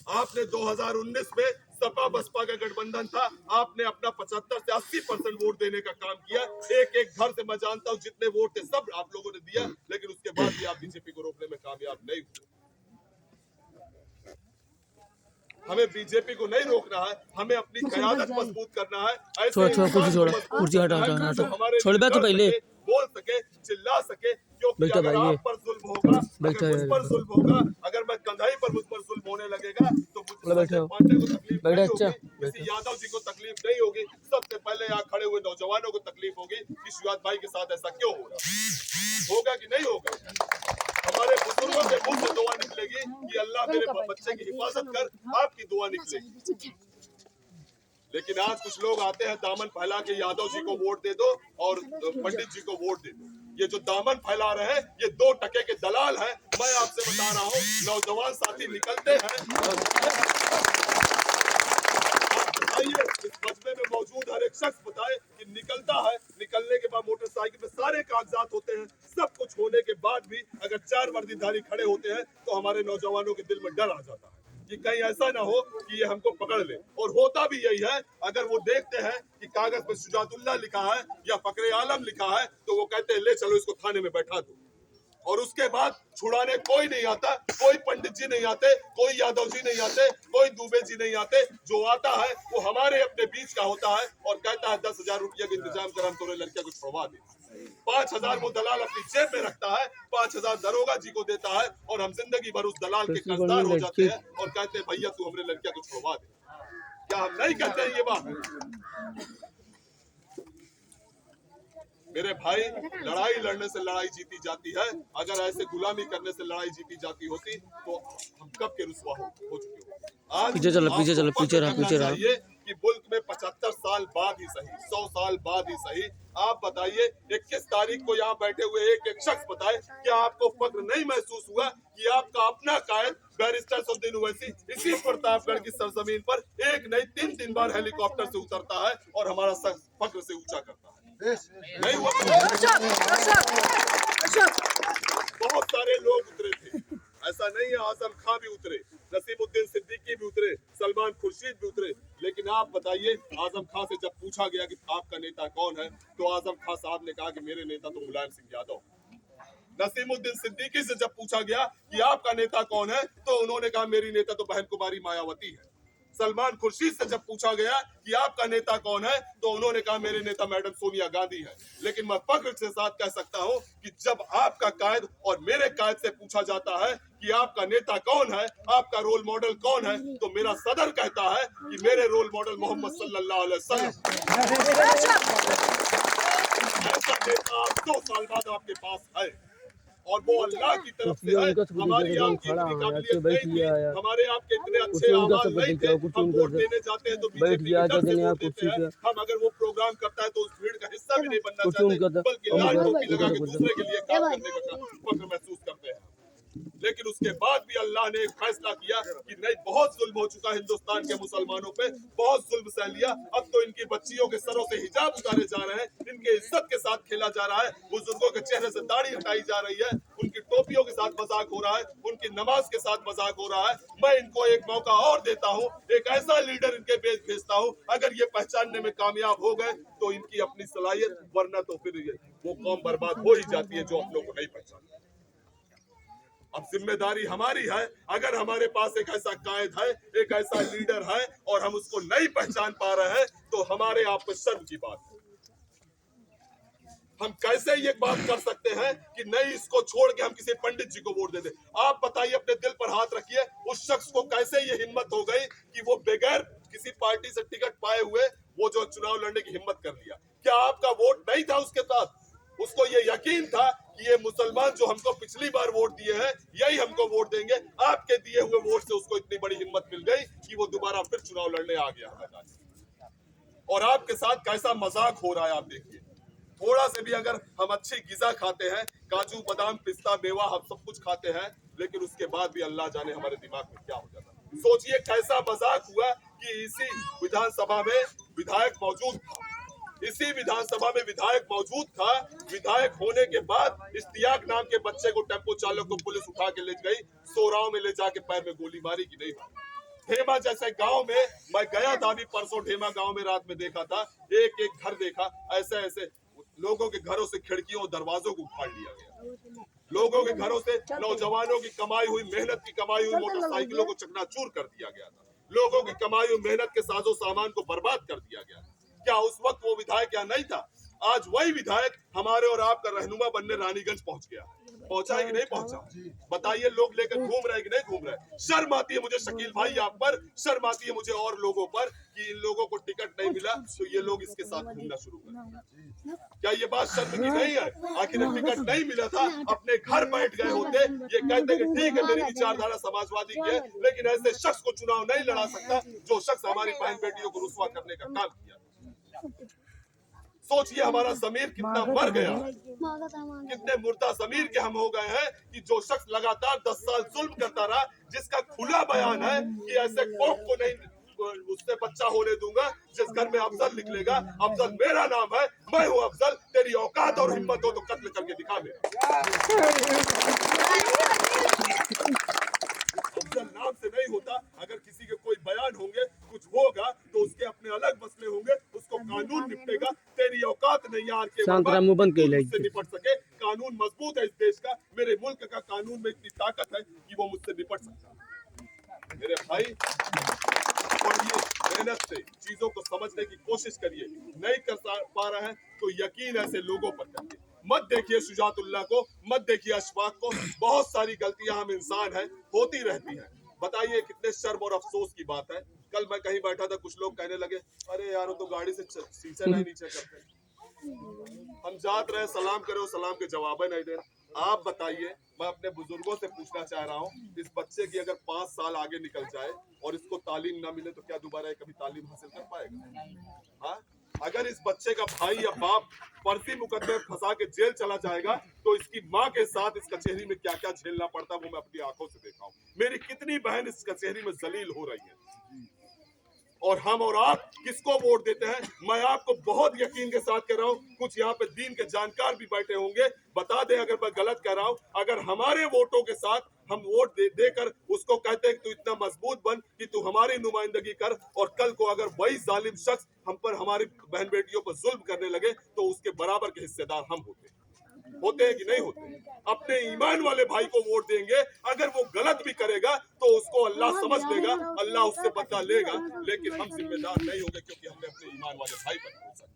आपने 2019 में सपा बसपा का गठबंधन था, आपने अपना 75 से 80% वोट देने का काम किया। एक एक घर से मैं जानता हूं जितने वोट थे सब आप लोगों ने दिया, लेकिन उसके बाद भी आप बीजेपी को रोकने में कामयाब नहीं हुए। हमें बीजेपी को नहीं रोकना है, हमें अपनी क़यादत मजबूत करना है। ऐसे कुर्सी हटा हमारे छोड़ दे तो पहले बोल सके, चिल्ला सके, क्योंकि अगर आप पर जुल्म होगा, अगर मुझ पर जुल्म होगा, अगर मैं कंधाई पर मुझ पर जुल्म होने लगेगा तो मुझे पांडे को तकलीफ नहीं होगी, किसी यादव जी को तकलीफ नहीं होगी, सबसे पहले यहाँ खड़े हुए नौजवानों को तकलीफ होगी कि शिवाद भाई के साथ ऐसा क्यों हो रहा होगा कि नहीं होगा। हमारे बुजुर्गों के मुंह से दुआ निकलेगी कि अल्लाह मेरे बच्चे की हिफाजत कर, आपकी दुआ निकलेगी। लेकिन आज कुछ लोग आते हैं दामन फैला के यादव जी को वोट दे दो और पंडित जी को वोट दे दो। ये जो दामन फैला रहे हैं ये 2 टके के दलाल हैं। मैं आपसे बता रहा हूँ, नौजवान साथी निकलते हैं, आइए इस मजमे में मौजूद हर एक शख्स बताए कि निकलता है, निकलने के बाद मोटरसाइकिल में सारे कागजात होते हैं, सब कुछ होने के बाद भी अगर 4 वर्दीधारी खड़े होते हैं तो हमारे नौजवानों के दिल में डर आ जाता है कि कहीं ऐसा ना हो कि ये हमको पकड़ ले। और होता भी यही है, अगर वो देखते हैं कि कागज पे शुजातुल्लाह लिखा है या फकरे आलम लिखा है तो वो कहते हैं ले चलो इसको थाने में बैठा दो। और उसके बाद छुड़ाने कोई नहीं आता, कोई पंडित जी नहीं आते, कोई यादव जी नहीं आते, कोई दुबे जी नहीं आते। जो आता है वो हमारे अपने बीच का होता है और कहता है 10,000 रुपया का इंतजाम कर, हम तुम्हें लड़कियां को छुड़वा दे। 5,000 वो दलाल अपनी जेब में रखता है, 5,000 दरोगा जी को देता है और हम जिंदगी भर उस दलाल के कर्जदार हो जाते हैं और कहते हैं भैया तू हमरे लड़कियां को छुड़वा दे। क्या हम नहीं कहते हैं ये बात? मेरे भाई, लड़ाई लड़ने से लड़ाई जीती जाती है। अगर ऐसे गुलामी करने से लड़ाई जीती जाती होती तो हम कब के रुसवा हो चुके होते। आज पीछे चलो पीछे रहा कि मुल्क में 75 साल बाद ही सही, 100 साल बाद ही सही, आप बताइए 21 तारीख को यहाँ बैठे हुए एक एक शख्स बताए क्या आपको फक्र नहीं महसूस हुआ कि आपका अपना कायद बैरिस्टर सउद्दीन ओवैसी इसी प्रतापगढ़ की सरजमीन पर एक नहीं 3 बार हेलीकॉप्टर से उतरता है और हमारा सर फक्र से ऊंचा करता है। नहीं हुआ। बहुत सारे लोग उतरे थे, ऐसा नहीं है, आजम खां भी उतरे, नसीमुद्दीन सिद्दीकी भी उतरे, सलमान खुर्शीद भी उतरे। लेकिन आप बताइए, आजम खां से जब पूछा गया कि आपका नेता कौन है तो आजम खां साहब ने कहा कि मेरे नेता तो मुलायम सिंह यादव। नसीमुद्दीन सिद्दीकी से जब पूछा गया कि आपका नेता कौन है तो उन्होंने कहा मेरी नेता तो बहन कुमारी मायावती है। सलमान खुर्शीद से जब पूछा गया कि आपका नेता कौन है तो उन्होंने कहा मेरे नेता मैडम सोनिया गांधी है। लेकिन मैं फख्र के साथ कह सकता हूं कि जब आपका कायद और मेरे कायद से पूछा जाता है कि आपका नेता कौन है, आपका रोल मॉडल कौन है, तो मेरा सदर कहता है कि मेरे रोल मॉडल मोहम्मद सल्लल्लाहु अलैहि वसल्लम। ऐसा नेता 2 साल बाद आपके पास है और वो अल्लाह की तरफ से है। हमारी आपकी इतनी काबिलियत नहीं थी, हमारे आपके इतने अच्छे आवाज नहीं थे, हम वोट देने जाते हैं तो बीजेपी के डर से वोट देते हैं। हम अगर वो प्रोग्राम करता है तो उस भीड़ का हिस्सा भी नहीं बनना चाहते, बल्कि लाल टोपी लगा के दूसरे के लिए काम करने का फक्र महसूस करते हैं। लेकिन उसके बाद भी अल्लाह ने एक फैसला किया कि नहीं, बहुत जुल्म हो चुका हिंदुस्तान के मुसलमानों पे, बहुत जुल्म सह लिया। अब तो इनकी बच्चियों के सरों से हिजाब उतारे जा रहे हैं, इनके इज्जत के साथ खेला जा रहा है, बुजुर्गों के चेहरे से दाढ़ी हटाई जा रही है, उनकी टोपियों के साथ मजाक हो रहा है, उनकी नमाज के साथ मजाक हो रहा है। मैं इनको एक मौका और देता हूँ, एक ऐसा लीडर इनके बीच भेजता हूँ, अगर ये पहचानने में कामयाब हो गए तो इनकी अपनी सलाहियत, वरना तो फिर वो कौम बर्बाद हो ही जाती है जो अपनों को नहीं पहचानती। अब जिम्मेदारी हमारी है, अगर हमारे पास एक ऐसा कायद है, एक ऐसा लीडर है और हम उसको नहीं पहचान पा रहे हैं तो हमारे आप में शर्म की बात है। हम कैसे ये बात कर सकते हैं कि नहीं इसको छोड़ के हम किसी पंडित जी को वोट दे दें। आप बताइए, अपने दिल पर हाथ रखिए, उस शख्स को कैसे ये हिम्मत हो गई कि वो बगैर किसी पार्टी से टिकट पाए हुए वो जो चुनाव लड़ने की हिम्मत कर लिया। क्या आपका वोट नहीं था उसके साथ? उसको ये यकीन था कि ये मुसलमान जो हमको पिछली बार वोट दिए हैं यही हमको वोट देंगे। आपके दिए हुए वोट से उसको इतनी बड़ी हिम्मत मिल गई कि वो दोबारा फिर चुनाव लड़ने आ गया मैदान। और आपके साथ कैसा मजाक हो रहा है आप देखिए। थोड़ा से भी अगर हम अच्छी गिजा खाते हैं, काजू बादाम पिस्ता मेवा हम सब कुछ खाते हैं, लेकिन उसके बाद भी अल्लाह जाने हमारे दिमाग में क्या हो जाता है। सोचिए कैसा मजाक हुआ कि इसी विधानसभा में विधायक मौजूद था, इसी विधानसभा में विधायक मौजूद था। विधायक होने के बाद इश्तियाक नाम के बच्चे को टेम्पो चालक को पुलिस उठा के ले गई, सोराव में ले जाके पैर में गोली मारी कि नहीं मारी। ढेमा जैसे गांव में मैं गया था, अभी परसों ढेमा गांव में रात में देखा था, एक एक घर देखा, ऐसे ऐसे लोगों के घरों से खिड़कियों और दरवाजों को उखाड़ लिया गया। लोगों के घरों से नौजवानों की कमाई हुई, मेहनत की कमाई हुई मोटरसाइकिलों को चकनाचूर कर दिया गया था। लोगों की कमाई हुई मेहनत के साजो सामान को बर्बाद कर दिया गया। क्या उस वक्त वो विधायक यहाँ नहीं था? आज वही विधायक हमारे और आपका रहनुमा बनने रानीगंज पहुंच गया। पहुंचा है कि नहीं पहुंचा? बताइए, लोग लेकर घूम रहे हैं कि नहीं घूम रहे? शर्म आती है मुझे शकील भाई आप पर, शर्म आती है मुझे और लोगों पर कि इन लोगों को टिकट नहीं मिला तो ये लोग इसके साथ घूमना शुरू कर। क्या ये बात शर्म की नहीं है? आखिर टिकट नहीं मिला था, अपने घर बैठ गए होते, ये कहते कि ठीक है मेरी विचारधारा समाजवादी की है, लेकिन ऐसे शख्स को चुनाव नहीं लड़ा सकता जो शख्स हमारी बहन बेटियों को रुस्वा करने का काम किया। सोचिए हमारा जमीर कितना मर गया, कितने मुर्दा जमीर के हम हो गए हैं कि जो शख्स लगातार 10 साल जुल्म करता रहा, जिसका खुला बयान है कि ऐसे कोक को नहीं उससे बच्चा होने दूंगा जिस घर में अफजल निकलेगा, अफजल मेरा नाम है, मैं हूँ अफजल, तेरी औकात और हिम्मत हो तो कत्ल करके दिखा दे। अफजल नाम से नहीं होता, अगर किसी के कोई बयान होंगे, कुछ होगा तो उसके अपने अलग मसले होंगे, उसको कानून निपटेगा। तेरी औकात नहीं यार के मुझसे निपट सके। कानून मजबूत है इस देश का, मेरे मुल्क का कानून में इतनी ताकत है कि वो मुझसे निपट सकता। मेरे भाई पढ़िए, मेहनत से चीजों को समझने की कोशिश करिए। नहीं कर पा रहे हैं तो यकीन ऐसे लोगों पर करिए। मत देखिए शुजातुल्लाह को, मत देखिए अशफाक को। बहुत सारी गलतियां हम इंसान हैं, होती रहती हैं। बताइए कितने शर्म और अफसोस की बात है। कल मैं कहीं बैठा था, कुछ लोग कहने लगे अरे यार वो तो गाड़ी से शीशे नहीं नीचे करते। हम जात रहे सलाम करे, सलाम के जवाब नहीं दे। आप बताइए, मैं अपने बुजुर्गों से पूछना चाह रहा हूँ, इस बच्चे की अगर 5 साल आगे निकल जाए और इसको तालीम ना मिले तो क्या दोबारा कभी तालीम हासिल कर पाएगा? हाँ, अगर इस बच्चे का भाई या बाप फर्जी मुकदमे फंसा के जेल चला जाएगा तो इसकी माँ के साथ इस कचहरी में क्या क्या झेलना पड़ता है वो मैं अपनी आंखों से देखा हूँ। मेरी कितनी बहन इस कचहरी में जलील हो रही है। और हम और आप किसको वोट देते हैं? मैं आपको बहुत यकीन के साथ कह रहा हूँ, कुछ यहाँ पे दीन के जानकार भी बैठे होंगे, बता दे अगर मैं गलत कह रहा हूँ। अगर हमारे वोटों के साथ हम वोट देकर उसको कहते हैं कि तू इतना मजबूत बन कि तू हमारी नुमाइंदगी कर, और कल को अगर वही जालिम शख्स हम पर, हमारी बहन बेटियों पर जुल्म करने लगे तो उसके बराबर के हिस्सेदार हम होते हैं कि नहीं होते? अपने ईमान वाले भाई को वोट देंगे, अगर वो गलत भी करेगा तो उसको अल्लाह समझ लेगा, अल्लाह उससे बदला लेगा, लेकिन हम जिम्मेदार नहीं होंगे क्योंकि हमने अपने ईमान वाले भाई पर भरोसा किया।